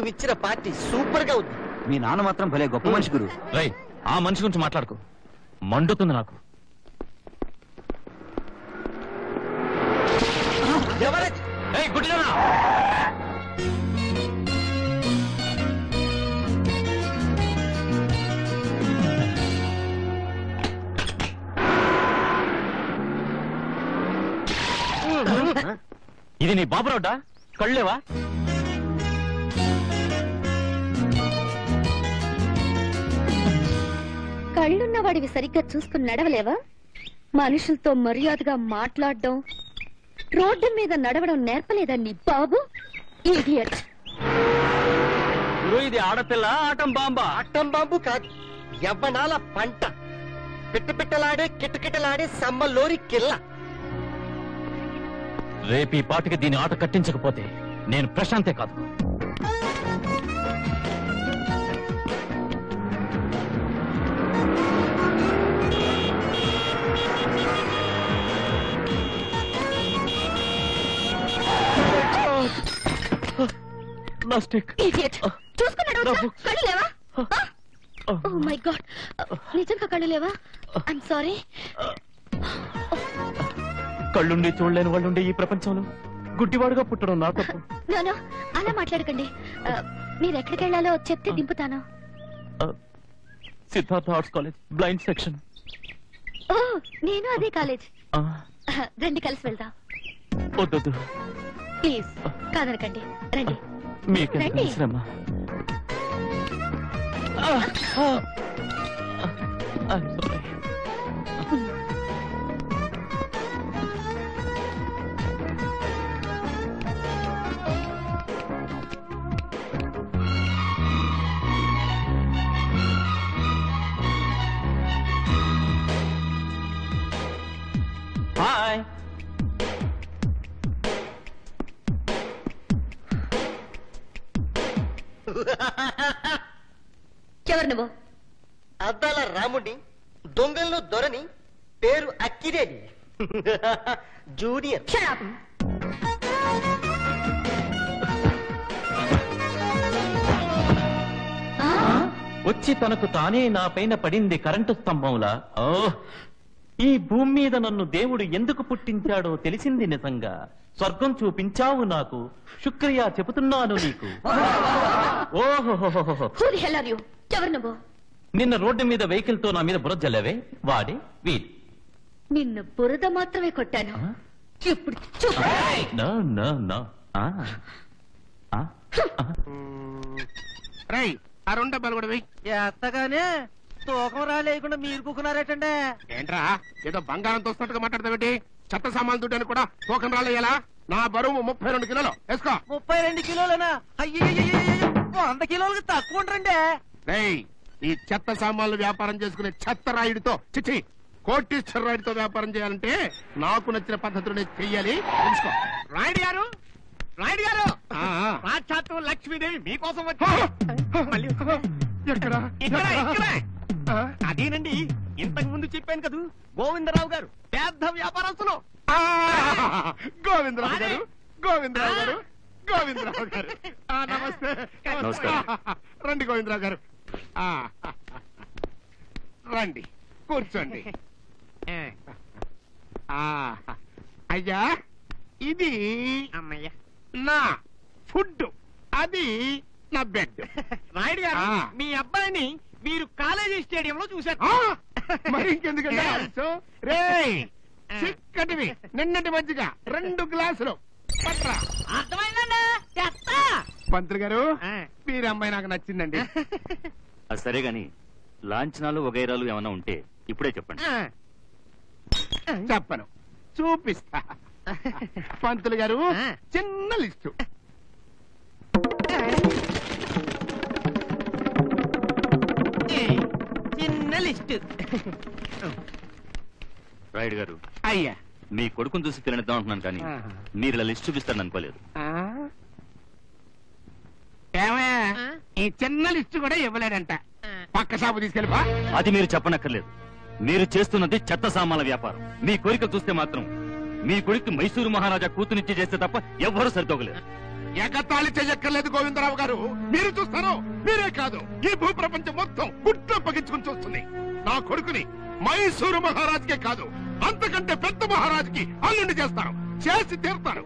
నువ్వు ఇచ్చిన party super గా ఉంది. మీ నాన్న మాత్రం భలే గొప్ప మనిషి గురు. రై ఆ మనిషి గురించి మాట్లాడుకో, మండుతుంది నాకు. ఎవరది? గుడ్డిదానా, ఇది నీ బాబు రోడ్డా? కళ్ళేవా? కళ్ళున్నవాడివి సరిగ్గా చూసుకుని నడవలేవా? మనుషులతో మర్యాదగా మాట్లాడడం, రోడ్డు మీద నడవడం నేర్పలేదా నీ బాబు? ఇడియట్. ఇది ఆడపిల్ల ఆటం బాంబా? అట్టం బాంబు కాదు, యవ్వనాల పంట, పిట్టపిట్టలాడే కిటకిటలాడే సమ్మలోరి కిల్ల. రేపు ఈ పాటికి దీని ఆట కట్టించకపోతే నేను ప్రశాంతే కాదు. నిజంగా కళ్ళు లేవా? I'm sorry. కళ్ళుండి చూడలేని వాళ్ళుండే ఈ ప్రపంచంలో గుడ్డివాడుగా పుట్టడం నా తప్పు. నో, అలా మాట్లాడకండి. మీరు ఎక్కడికి వెళ్ళాలో చెప్తే దింపుతాను. Siddhartha arts college blind section. ఓ, నేను అదే కాలేజ్. రండి కలిసి వెళ్దాం. వద్దు ప్లీజ్, కాదనకండి. రండి. మీకే శ్రమ. హాయ్. ఎవరు నువ్వు? అద్దాల రాముడిని, దొంగల్లో దొరని, పేరు అక్కిరేని. జూనియర్. వచ్చి తనకు తానే నా పైన పడింది కరెంటు స్తంభంలా. ఓ, ఈ భూమి మీద నన్ను దేవుడు ఎందుకు పుట్టించాడో తెలిసింది నిజంగా. స్వర్గం చూపించావు నాకు, శుక్రియా చెబుతున్నాను నీకు. ఓహో, ఎవరు నువ్వు? నిన్న రోడ్డు మీద వెహికల్ తో నా మీద బురద జల్లవే, వాడే వీడు. నిన్ను బురద మాత్రమే కొట్టాను. ఇప్పుడు ఆ 2 డబ్బాలు కూడా వెయ్యి. ఎత్తగానే తూకం రాలేకుండా మీరు కుక్కున్నారేటండి. ఏంట్రా ఏదో బంగారం తోస్తున్నట్టుగా మాట్లాడతావేంటి? చెత్త సామాన్లు దుడ్డాను కూడా తూకం రాలేయాలా? నా బరువు 32 కిలోలు. వేసుకో. 32 కిలోలేనా? అయ్యో, 100 కిలోలకు తక్కువ ఉంటారండి. ఈ చెత్త సామాన్లు వ్యాపారం చేసుకునే చెత్త రాయుడితో, చిచ్చి కోటీశ్వర రాయుడితో వ్యాపారం చేయాలంటే నాకు నచ్చిన పద్ధతులు చెయ్యాలి. తెలుసుకో. రాయుడు గారు, రాయుడు గారు, సాక్షాత్తు లక్ష్మీదేవి మీకోసం వచ్చి. అదేనండి, ఇంతకు ముందు చెప్పాను కదూ, గోవిందరావు గారు పెద్ద వ్యాపారస్తులు. గోవిందరావు గారు, గోవిందరావు గారు, గోవిందరావు గారు. నమస్తే. రండి గోవిందరావు గారు, రండి కూర్చోండి. అయ్యా, ఇది అమ్మయ్య నా ఫుడ్, అది నా బెడ్. రాయుడు గారు, మీ అబ్బాయిని మీరు కాలేజీ స్టేడియంలో చూశారు. మరి ఇంకెందుకంటే రే చిక్కటివి నిన్నటి మధ్యగా 2 గ్లాసులు పట్రా. అర్థమైందండి. పంతులు గారు, మీరు అమ్మాయి నాకు నచ్చిందండి. సరే గాని లాంఛనాలు వగైరాలు ఏమైనా ఉంటే ఇప్పుడే చెప్పండి. చెప్పను, చూపిస్తా. పంతులు గారు, చిన్న లిస్టు. చిన్న లిస్ట్. రాయుడు గారు, అయ్యా మీ కొడుకుని చూసి తిననిద్దాం అంటున్నాను కానీ మీరు ఇలా లిస్ట్ చూపిస్తారని అనుకోలేదు. ఏమయ్యా, ఈ చిన్న లిస్టు కూడా ఇవ్వలేడంట. పక్క షాపు తీసుకెళ్ళిపా. అది మీరు చెప్పనక్కర్లేదు. మీరు చేస్తున్నది చెత్త సామాన్ల వ్యాపారం. మీ కోరిక చూస్తే మాత్రం మీ కొడుకు మైసూరు మహారాజా కూతునిచ్చి చేస్తే తప్ప ఎవ్వరూ సరితోగలేరు. ఎగతాళి చెయ్యక్కర్లేదు గోవిందరావు గారు. మీరు చూస్తారు, మీరే కాదు ఈ భూప్రపంచం మొత్తం గుట్లో పగించుకుని చూస్తుంది. నా కొడుకుని మైసూరు మహారాజుకే కాదు, అంతకంటే పెద్ద మహారాజుకి అల్లుండి చేస్తారు, చేసి తీరుతారు.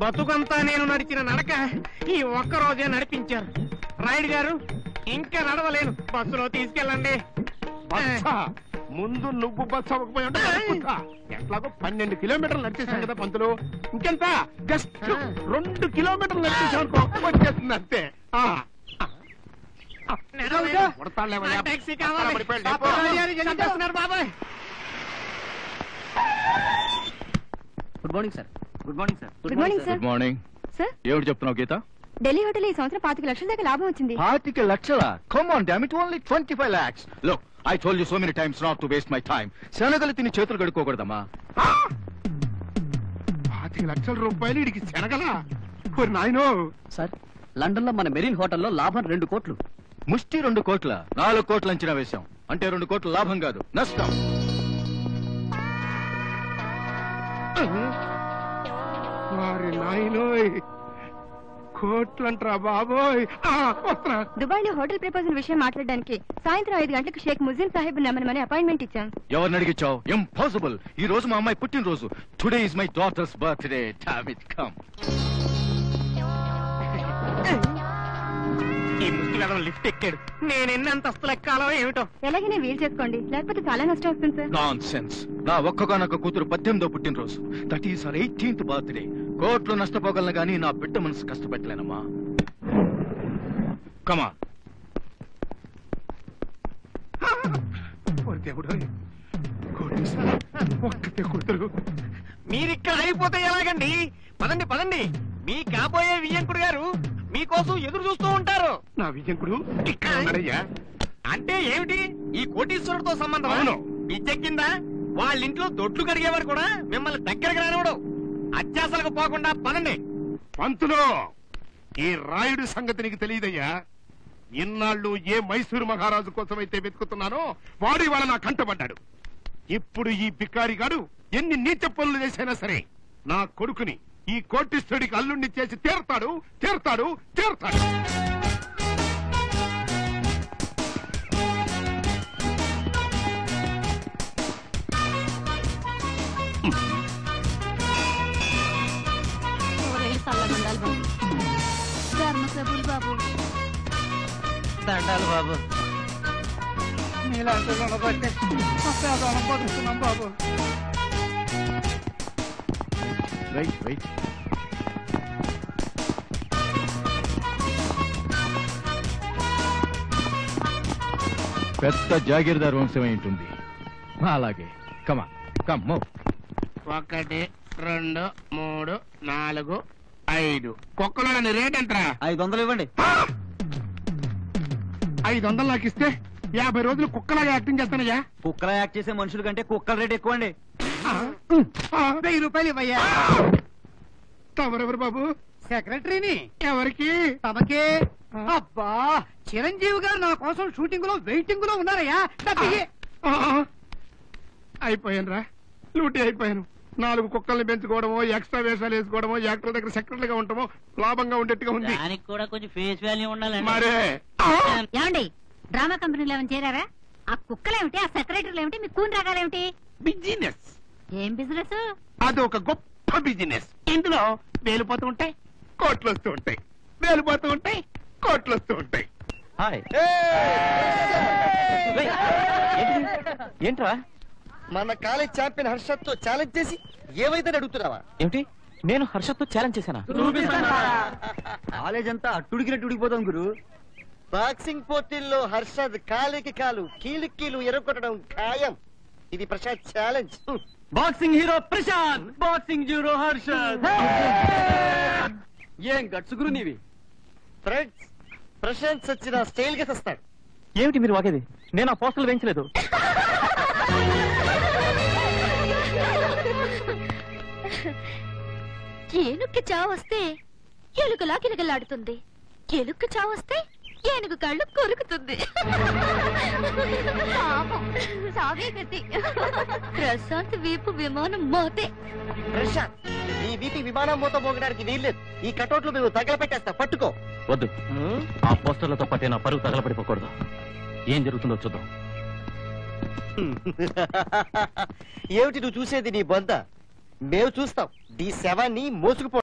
బతుకంతా నేను నడిచిన నడక ఈ ఒక్క రోజే నడిపించారు. రాయుడు గారు ఇంకా నడవలేను, బస్సులో తీసుకెళ్ళండి. బస్సా? ముందు నువ్వు బస్సు అవ్వకపోయి ఉంటే ఎట్లాగో 12 కిలోమీటర్లు నడిచేసాం కదా పంతులు. ఇంకెంత? జస్ట్ 2 కిలోమీటర్లు నడిచేసాం వచ్చేస్తుంది అంతే. టాక్సీ కావాలి. బాబాయ్ good morning sir. Good morning sir. Good morning sir. Good morning sir, ఏమిటి చెప్తున్నావు గీత? ఢిల్లీ హోటల్ ఈ సంవత్సరం 25 లక్షల దాకా లాభం వచ్చింది. 25 లక్షల? Come on, damn it, only 25 lakhs. Look, I told you so many times not to waste my time. శనగలు తిని చేతులు కడుక్కోకూడదమ్మా. 25 లక్షల రూపాయలు ఇడికి శనగల? నాయనో సార్, లండన్ లో మన మెరీన్ హోటల్లో లాభం 2 కోట్లు. ముష్టి 2 కోట్ల? 4 కోట్ల అంచనా వేశాం. అంటే 2 కోట్ల లాభం కాదు, నష్టం. వారి నాయనోయ్, కోట్లంట్రా బాబోయ్. వస్తున్నా. దుబాయ్ లో హోటల్ ప్రపోజల్ విషయం మాట్లాడడానికి సాయంత్రం 5 గంటలకు షేక్ ముజిన్ సాహిబ్ నమ్మని అపాయింట్మెంట్ ఇచ్చాం. ఎవరిని అడిగిచ్చావు? ఇంపాసిబుల్. ఈ రోజు మా అమ్మాయి పుట్టినరోజు. Today is my daughters birthday. Damn it, come. ఈ ముష్టి వేదం లిఫ్ట్ ఎక్కాడు. నేను ఎన్ని అంతస్తులు ఎక్కాలో ఏమిటో. ఎలాగైనా వీలు చేసుకోండి, లేకపోతే చాలా నష్టం వస్తుంది సార్. Non sense. నా ఒక్కగానొక్క కూతురు 18వ పుట్టినరోజు. That is her 18th birthday. కోట్లు నష్టపోగలను గానీ నా బిడ్డ మనసు కష్టపెట్టలేనమ్మా. కమా. దేవుడు, ఒక్కతే కూతురు. మీరిక్కడ అయిపోతే ఎలాగండి? పదండి పదండి, మీ కాబోయే వియ్యంకుడు గారు మీకోసం ఎదురు చూస్తూ ఉంటారు. నా విజయంకుడు ఇక్కడ ఉన్నాడయ్యా. అంటే ఏమిటి? ఈ కోటీశ్వరుడితో సంబంధం? అవును. పిచ్చెక్కిందా? వాళ్ళ ఇంట్లో దొడ్లు కడిగేవారు కూడా మిమ్మల్ని దగ్గరకు రానివ్వడు. అత్యాసలకు పోకుండా పదండి. పంతులు, ఈ రాయుడు సంగతి నీకు తెలియదయ్యా. ఇన్నాళ్ళు ఏ మైసూరు మహారాజు కోసం అయితే వెతుకుతున్నానో వాడి వాళ్ళ నా కంటపడ్డాడు. ఇప్పుడు ఈ బికారిగాడు ఎన్ని నీచ పనులు చేసైనా సరే నా కొడుకుని ఈ కోటీశ్వరుడికి అల్లుణ్ణి చేసి తీరుతాడు, తీరుతాడు, తీరుతాడు. దండాలు బాబు. మీలాంటి రుణపట్టి పేదవాళ్ళం బతుకుతున్నాం బాబు. Right right. పెద్ద జాగీర్దార్ వంశం అయి ఉంటుంది. అలాగే. కమా కమ్ మూవ్. 1 2 3 4 5 కుక్కలోని రేట్ ఎంతరా? 500 ఇవ్వండి. 500 నాకు ఇస్తే 50 రోజులు కుక్కలాగా యాక్టింగ్ చేస్తానయ్యా. కుక్కలా యాక్ట్ చేసే మనుషుల కంటే కుక్కల రేట్ ఎక్కువ అండి. 1000 రూపాయలు ఇవ్వయ్యా. తమరెవరు బాబు? సెక్రటరీని. ఎవరికి? తమకే. అబ్బా, చిరంజీవి గారు నా కోసం షూటింగ్ లో వెయిటింగ్ లో ఉన్నారయ్యా. అయిపోయాను రా, లూటీ అయిపోయాను. 4 కుక్కల్ని పెంచుకోవడమో, ఎక్స్ట్రా వేషాలు వేసుకోవడమో, యాక్టర్ దగ్గర సెక్రటరీగా ఉండటమో లాభంగా ఉండేట్టుగా ఉంది. దానికి కూడా కొంచెం ఫేస్ వాల్యూ ఉండాలండి. మరే ఏమండి, డ్రామా కంపెనీలో ఏమైనా చేరారా? ఆ కుక్కలేమిటి, ఆ సెక్రటరీలు ఏమిటి, మీ కూని రకాలేమిటి? బిజినెస్. ఏం బిజినెస్? అది ఒక గొప్ప బిజినెస్. ఇందులో వేలిపోతూ ఉంటాయి, కోట్లు వస్తూ ఉంటాయి, వేలిపోతూ ఉంటాయి, కోట్లు వస్తూ ఉంటాయి. హాయ్. ఏంట్రా? మన కాలేజ్ ఛాంపియన్ హర్షత్ తో ఛాలెంజ్ చేసి ఏమైతే అడుగుతున్నావా? ఏమిటి? నేను హర్షత్తో ఛాలెంజ్ చేశానా? కాలేజ్ అంతా అట్టుడికినట్టు ఉడికిపోతాం గురు. బాక్సింగ్ పోటీల్లో హర్షద్ కాలికి కాలు, కీలుకి కీలు ఎరగొట్టడం ఖాయం. ఇది Prashant challenge. Boxing hero Prashant, boxing hero Harshad. ఏం గట్స్ గురు నీవి. ఫ్రెండ్స్, ప్రశాంత్ సచ్చిన స్టైల్ గా తెస్తాడు. ఏమిటి మీరు వాగేది? నేను ఆ పోస్టర్లు వేయించలేదు. ఏనుక్కి చావొస్తే ఎలుకలా కిలకలాడుతుంది, ఎలుక్కి చావొస్తే ఏనుగు కళ్ళు కొరుకుతుంది. ప్రశాంత్ వీపు విమానం మోతే. ప్రశాంత్, ఈ వీపి విమానం మూత మోగడానికి వీల్లేదు. ఈ కటౌట్లు మేము తగలపెట్టేస్తా, పట్టుకో. వద్దు, ఆ పోస్టర్లతో పట్టే నా పరువు తగలబడిపోకూడదు. ఏం జరుగుతుందో చూద్దాం. ఏమిటి నువ్వు చూసేది? నీ బొంద మేము చూస్తాం. ఈ శవాన్ని మోసుకుపో.